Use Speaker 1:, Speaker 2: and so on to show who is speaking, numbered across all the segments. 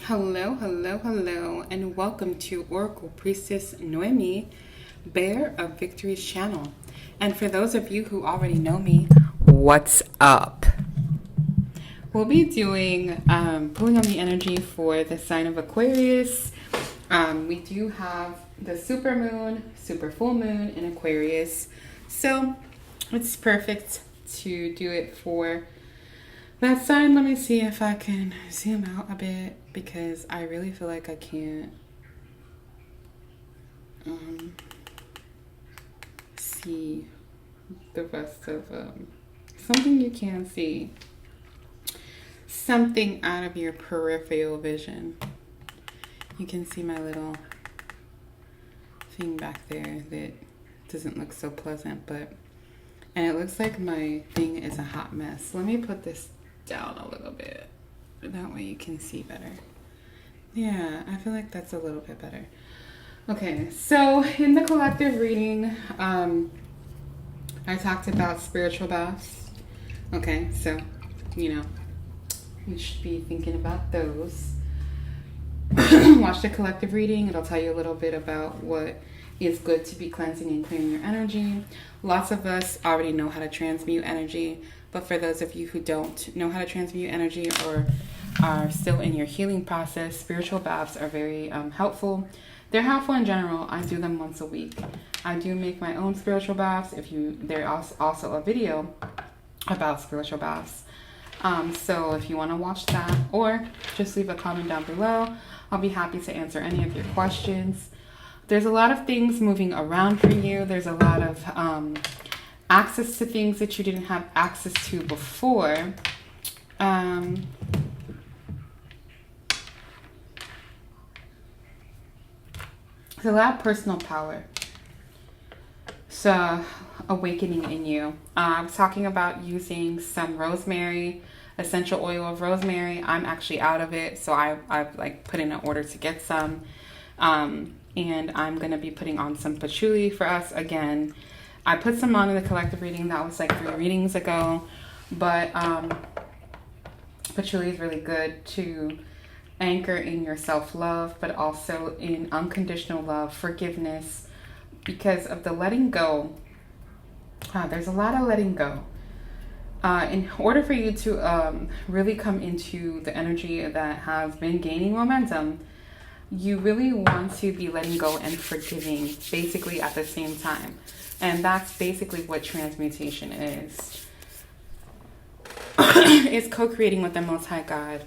Speaker 1: Hello, hello, hello, and welcome to Oracle Priestess Noemi, Bear of Victory's channel. And for those of you who already know me, what's up? We'll be doing pulling on the energy for the sign of Aquarius. We do have the super moon, super full moon in Aquarius. So it's perfect to do it for that sign. Let me see if I can zoom out a bit because I really feel like I can't see the rest of something you can see. Something out of your peripheral vision. You can see my little thing back there that doesn't look so pleasant, and it looks like my thing is a hot mess. Let me put this down a little bit. That way you can see better. Yeah, I feel like that's a little bit better. Okay, so in the collective reading, I talked about spiritual baths. Okay, so, you should be thinking about those. Watch the collective reading. It'll tell you a little bit about what is good to be cleansing and clearing your energy. Lots of us already know how to transmute energy, but for those of you who don't know how to transmute energy or are still in your healing process, spiritual baths are very helpful. They're helpful in general. I do them once a week. I do make my own spiritual baths. There's also a video about spiritual baths. So if you want to watch that, or just leave a comment down below, I'll be happy to answer any of your questions. There's a lot of things moving around for you. There's a lot of access to things that you didn't have access to before. There's a lot of personal power. So awakening in you. I was talking about using some rosemary, essential oil of rosemary. I'm actually out of it, so I've put in an order to get some. And I'm going to be putting on some patchouli for us again. I put some on in the collective reading. That was like 3 readings ago. But patchouli is really good to anchor in your self-love, but also in unconditional love, forgiveness, because of the letting go. There's a lot of letting go. In order for you to really come into the energy that has been gaining momentum, you really want to be letting go and forgiving basically at the same time. And that's basically what transmutation is. It's co-creating with the Most High God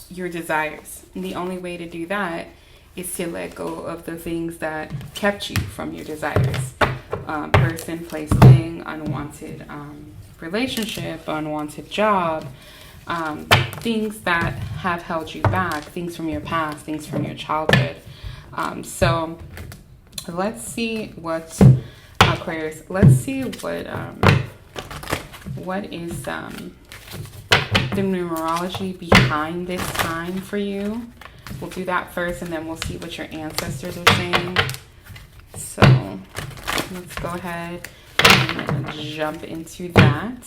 Speaker 1: your desires. And the only way to do that is to let go of the things that kept you from your desires. Person, place, thing, unwanted relationship, unwanted job, things that have held you back, things from your past, things from your childhood. So let's see what Aquarius. Let's see what is the numerology behind this sign for you. We'll do that first, and then we'll see what your ancestors are saying. So let's go ahead and jump into that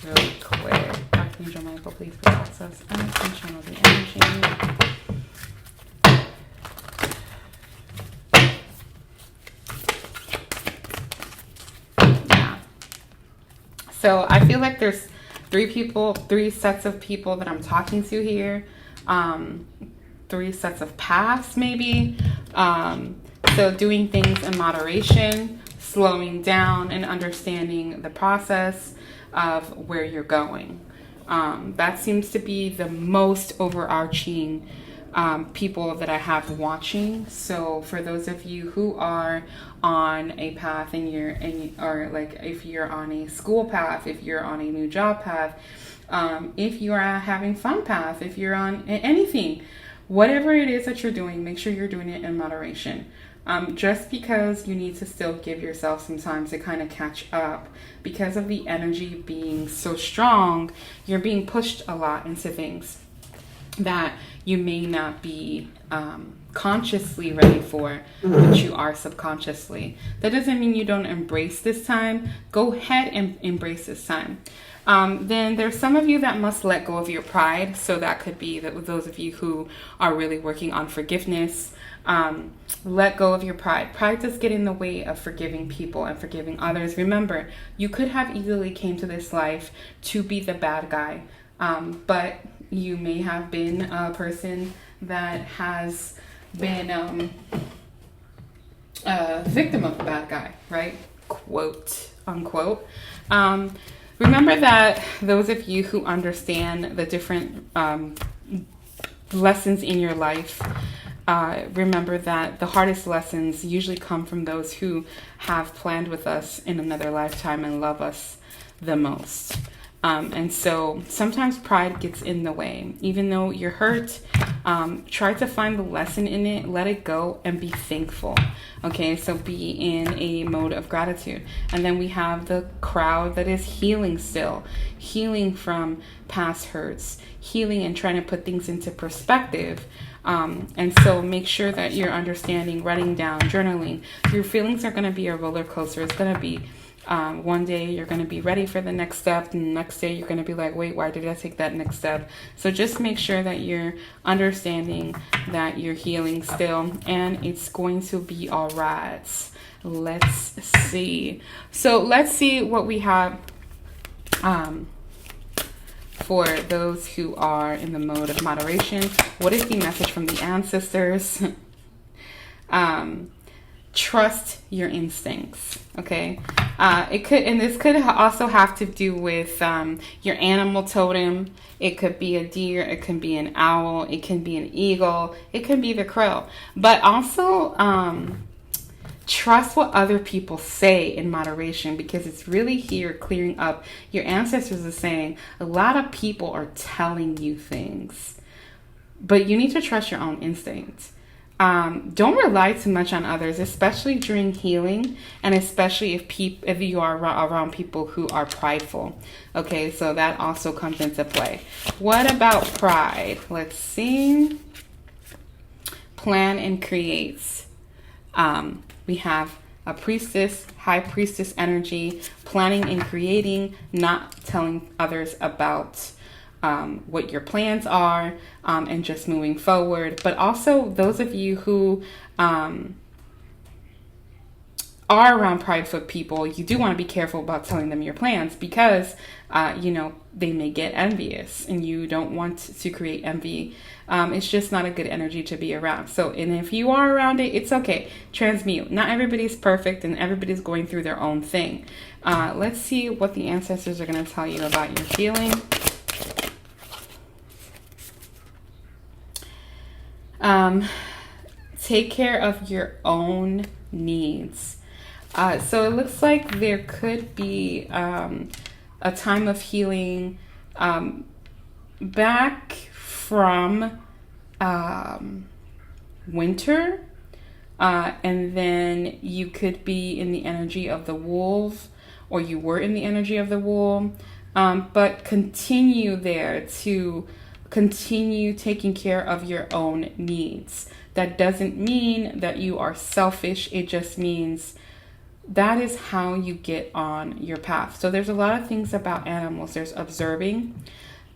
Speaker 1: really quick. Archangel Michael, please protect us and channel the energy. Yeah. So I feel like there's 3 sets of people that I'm talking to here. 3 sets of paths, maybe. So doing things in moderation, slowing down, and understanding the process of where you're going. That seems to be the most overarching people that I have watching. So for those of you who are on a path or like if you're on a school path, if you're on a new job path, if you are having fun path, if you're on anything, whatever it is that you're doing, make sure you're doing it in moderation. Just because you need to still give yourself some time to kind of catch up, because of the energy being so strong, you're being pushed a lot into things that you may not be consciously ready for, but you are subconsciously. That doesn't mean you don't embrace this time. Go ahead and embrace this time. Then there's some of you that must let go of your pride. So that could be those of you who are really working on forgiveness. Let go of your pride. Pride does get in the way of forgiving people and forgiving others. Remember, you could have easily came to this life to be the bad guy, but you may have been a person that has been a victim of the bad guy, right? Quote unquote. Remember that those of you who understand the different lessons in your life, remember that the hardest lessons usually come from those who have planned with us in another lifetime and love us the most. And so sometimes pride gets in the way. Even though you're hurt, try to find the lesson in it, let it go, and be thankful. Okay, so be in a mode of gratitude. And then we have the crowd that is healing still, healing from past hurts, healing and trying to put things into perspective. And so make sure that you're understanding, writing down, journaling. Your feelings are going to be a roller coaster. It's going to be one day you're going to be ready for the next step, and the next day you're going to be like, wait, why did I take that next step? So just make sure that you're understanding that you're healing still, and it's going to be all right. Let's see. So let's see what we have for those who are in the mode of moderation. What is the message from the ancestors? Trust your instincts. Okay. This could also have to do with your animal totem. It could be a deer. It can be an owl. It can be an eagle. It can be the crow. But also trust what other people say in moderation, because it's really here clearing up. Your ancestors are saying a lot of people are telling you things, but you need to trust your own instincts. Don't rely too much on others, especially during healing, and especially if you are around people who are prideful. Okay, so that also comes into play. What about pride? Let's see. Plan and creates. We have a priestess, high priestess energy, planning and creating, not telling others about what your plans are, and just moving forward. But also those of you who are around prideful people, you do want to be careful about telling them your plans, because they may get envious, and you don't want to create envy. It's just not a good energy to be around. So, and if you are around it, it's okay. Transmute. Not everybody's perfect, and everybody's going through their own thing. Let's see what the ancestors are going to tell you about your healing. Take care of your own needs. So it looks like there could be a time of healing back from winter, and then you could be in the energy of the wolf, or you were in the energy of the wolf, but continue there to continue taking care of your own needs. That doesn't mean that you are selfish. It just means that is how you get on your path. So there's a lot of things about animals. There's observing.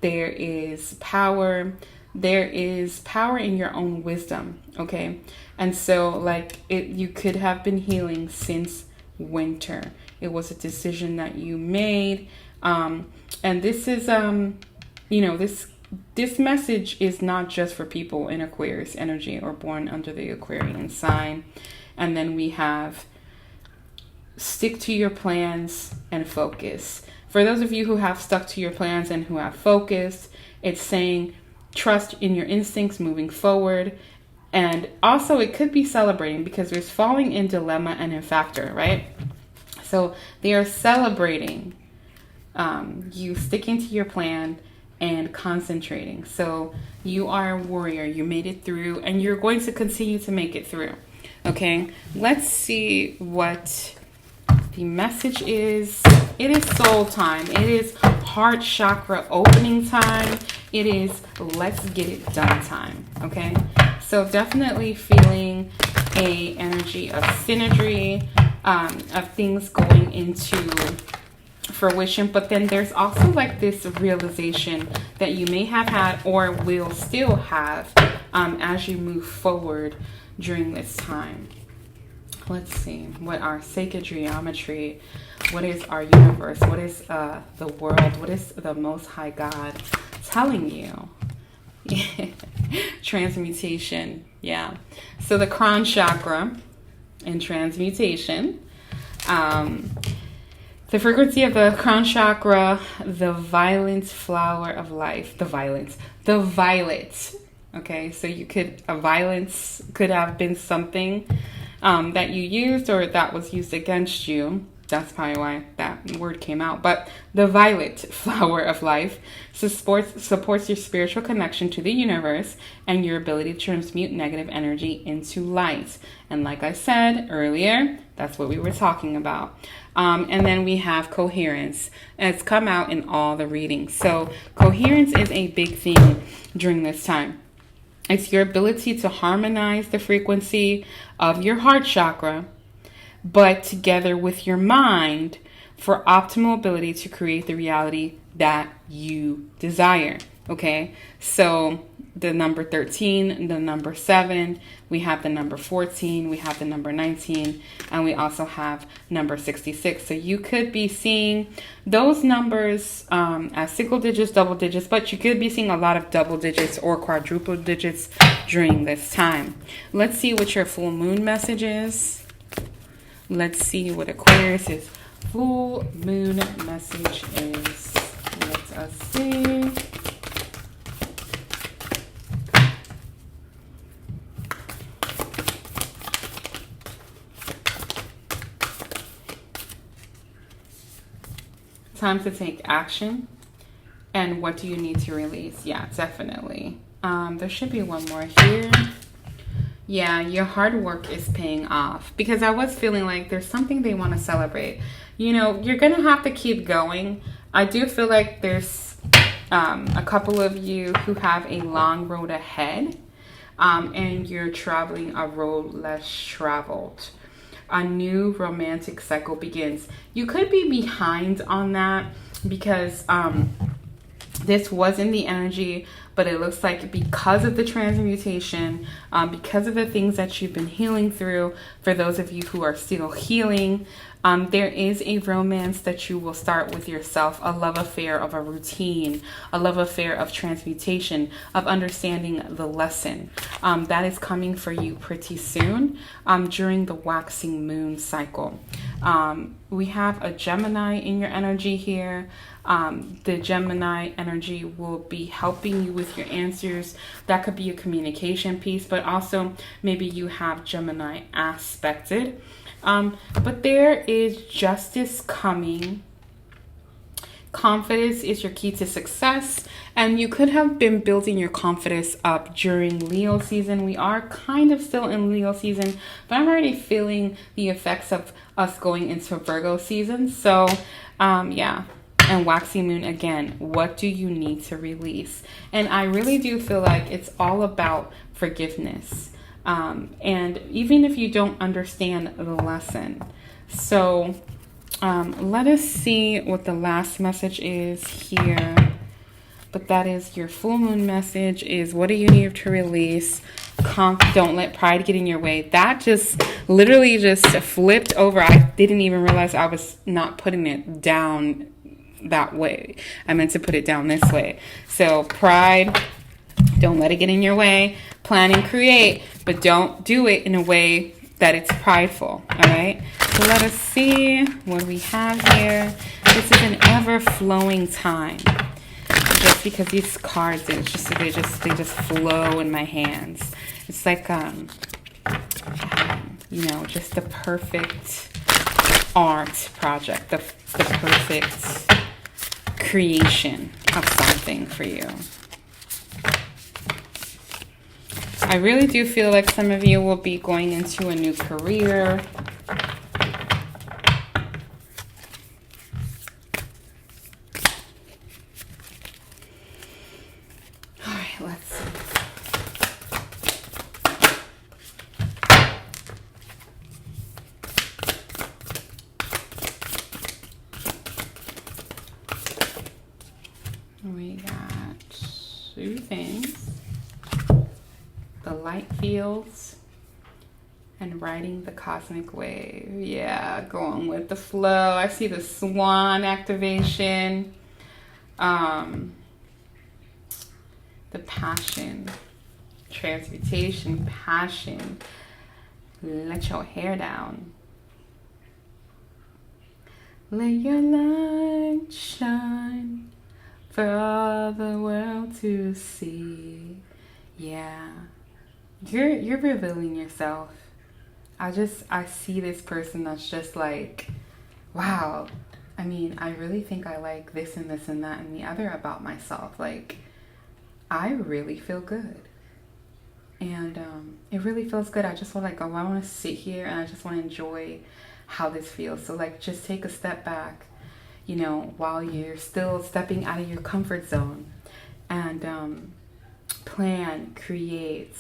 Speaker 1: There is power. There is power in your own wisdom. Okay. And so you could have been healing since winter. It was a decision that you made. And this is, this message is not just for people in Aquarius energy or born under the Aquarian sign. And then we have stick to your plans and focus. For those of you who have stuck to your plans and who have focused, it's saying trust in your instincts moving forward. And also it could be celebrating, because there's falling in dilemma and in factor, right? So they are celebrating you sticking to your plan and concentrating. So you are a warrior. You made it through, and you're going to continue to make it through. Okay, let's see what the message is. It is soul time. It is heart chakra opening time. It is let's get it done time. Okay, so definitely feeling a energy of synergy, of things going into fruition, but then there's also like this realization that you may have had or will still have as you move forward during this time. Let's see, what our sacred geometry, what is our universe, what is the world, what is the Most High God telling you? Transmutation, yeah. So the crown chakra and transmutation. The frequency of the crown chakra, the violet flower of life, the violet. Okay, so violence could have been something that you used or that was used against you. That's probably why that word came out. But the violet flower of life supports your spiritual connection to the universe and your ability to transmute negative energy into light. And like I said earlier, that's what we were talking about. And then we have coherence. And it's come out in all the readings. So coherence is a big theme during this time. It's your ability to harmonize the frequency of your heart chakra, but together with your mind for optimal ability to create the reality that you desire. Okay, so the number 13, the number 7, we have the number 14, we have the number 19, and we also have number 66. So you could be seeing those numbers as single digits, double digits, but you could be seeing a lot of double digits or quadruple digits during this time. Let's see what your full moon message is. Let's see what Aquarius' full moon message is. Let us see. Time to take action. And what do you need to release? Yeah, definitely. There should be one more here. Yeah, your hard work is paying off, because I was feeling like there's something they want to celebrate. You know, you're going to have to keep going. I do feel like there's a couple of you who have a long road ahead, and you're traveling a road less traveled. A new romantic cycle begins. You could be behind on that because this wasn't the energy, but it looks like because of the transmutation, because of the things that you've been healing through, for those of you who are still healing, there is a romance that you will start with yourself, a love affair of a routine, a love affair of transmutation, of understanding the lesson. That is coming for you pretty soon during the waxing moon cycle. We have a Gemini in your energy here. The Gemini energy will be helping you with your answers. That could be a communication piece, but also maybe you have Gemini aspected. But there is justice coming. Confidence is your key to success, and you could have been building your confidence up during Leo season. We are kind of still in Leo season, but I'm already feeling the effects of us going into Virgo season. So yeah. And waxing moon again, what do you need to release? And I really do feel like it's all about forgiveness. And even if you don't understand the lesson. So let us see what the last message is here. But that is your full moon message is, what do you need to release? Don't let pride get in your way. That just literally just flipped over. I didn't even realize I was not putting it down that way. I meant to put it down this way. So pride, don't let it get in your way. Plan and create, but don't do it in a way that it's prideful. All right. So let us see what we have here. This is an ever-flowing time. Just because these cards, it's just they just flow in my hands. It's like you know, just the perfect art project, the perfect creation of something for you. I really do feel like some of you will be going into a new career. All right, let's see. the light fields, and riding the cosmic wave. Yeah, going with the flow. I see the swan activation. The passion, transmutation, passion. Let your hair down. Let your light shine for all the world to see. Yeah. You're revealing yourself. I see this person that's just like, wow. I mean, I really think I like this and this and that and the other about myself. Like, I really feel good. And it really feels good. I just feel like, oh, I want to sit here and I just want to enjoy how this feels. So like, just take a step back, you know, while you're still stepping out of your comfort zone, and plan, create,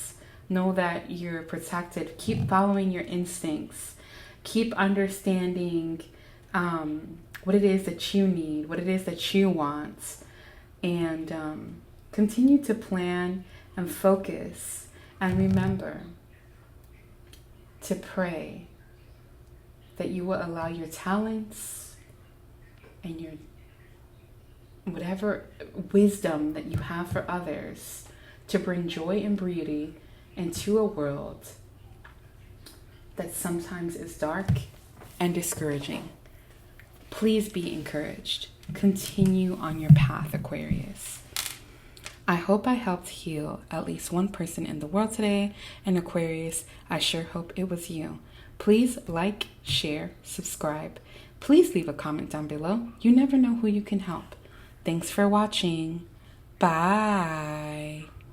Speaker 1: know that you're protected. Keep following your instincts. Keep understanding what it is that you need, what it is that you want, and continue to plan and focus. And remember to pray that you will allow your talents and your whatever wisdom that you have for others to bring joy and beauty into a world that sometimes is dark and discouraging. Please be encouraged. Continue on your path, Aquarius. I hope I helped heal at least one person in the world today. And Aquarius, I sure hope it was you. Please like, share, subscribe. Please leave a comment down below. You never know who you can help. Thanks for watching. Bye.